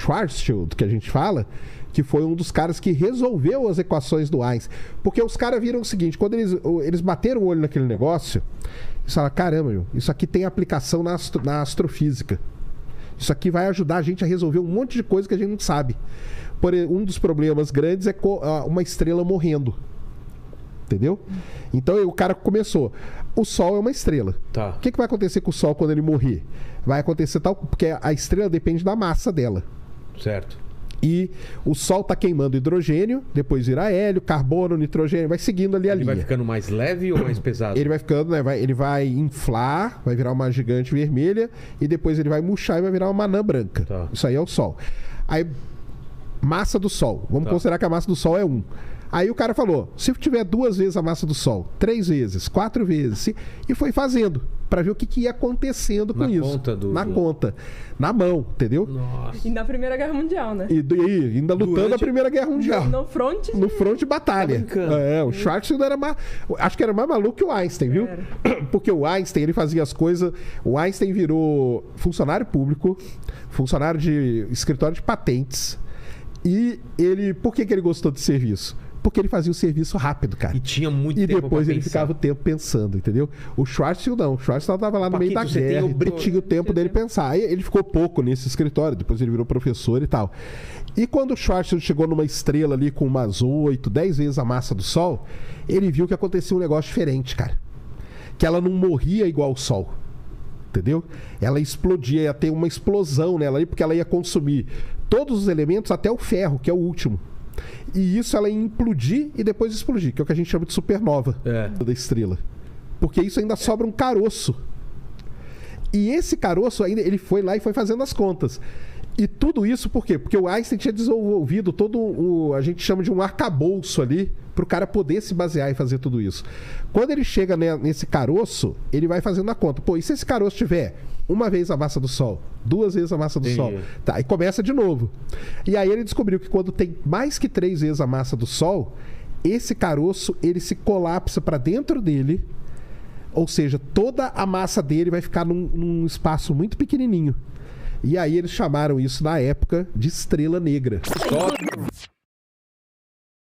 Schwarzschild, que a gente fala, que foi um dos caras que resolveu as equações do Einstein. Porque os caras viram o seguinte, quando eles bateram o olho naquele negócio, eles falaram, caramba, meu, isso aqui tem aplicação na astrofísica. Isso aqui vai ajudar a gente a resolver um monte de coisa que a gente não sabe. Um dos problemas grandes é uma estrela morrendo. Entendeu? Então o cara começou. O Sol é uma estrela. Tá. O que vai acontecer com o Sol quando ele morrer? Vai acontecer tal... Porque a estrela depende da massa dela. Certo. E o Sol está queimando hidrogênio, depois vira hélio, carbono, nitrogênio, vai seguindo ali a linha. Ele vai ficando mais leve ou mais pesado? Ele vai ficando, né? Ele vai inflar, vai virar uma gigante vermelha, e depois ele vai murchar e vai virar uma anã branca. Tá. Isso aí é o Sol. Aí, massa do Sol. Vamos considerar que a massa do Sol é 1. Aí o cara falou, se tiver 2 vezes a massa do Sol, 3 vezes, 4 vezes, e foi fazendo, para ver o que ia acontecendo com isso. Na conta. Na mão, entendeu? Nossa. E na Primeira Guerra Mundial, né? E ainda lutando a Primeira Guerra Mundial. No front de batalha. O Schwarzschild acho que era mais maluco que o Einstein, viu? Porque o Einstein, ele fazia as coisas... O Einstein virou funcionário público, funcionário de escritório de patentes. E ele... Por que ele gostou de serviço? Porque ele fazia o serviço rápido, cara. E tinha muito tempo. E depois ele ficava o tempo pensando, entendeu? O Schwarzschild não. O Schwarzschild estava lá no meio da guerra e tinha o tempo dele pensar. Aí ele ficou pouco nesse escritório, depois ele virou professor e tal. E quando o Schwarzschild chegou numa estrela ali com umas 8, 10 vezes a massa do Sol, ele viu que acontecia um negócio diferente, cara. Que ela não morria igual o Sol. Entendeu? Ela explodia, ia ter uma explosão nela aí, porque ela ia consumir todos os elementos até o ferro, que é o último. E isso ela ia implodir e depois explodir, que é o que a gente chama de supernova da estrela. Porque isso ainda sobra um caroço. E esse caroço ainda, ele foi lá e foi fazendo as contas. E tudo isso por quê? Porque o Einstein tinha desenvolvido todo a gente chama de um arcabouço ali, para o cara poder se basear e fazer tudo isso. Quando ele chega nesse caroço, ele vai fazendo a conta. Pô, e se esse caroço tiver 1 vez a massa do Sol, 2 vezes a massa do Sol? Tá, e começa de novo. E aí ele descobriu que quando tem mais que 3 vezes a massa do Sol, esse caroço, ele se colapsa para dentro dele, ou seja, toda a massa dele vai ficar num espaço muito pequenininho. E aí eles chamaram isso na época de estrela negra.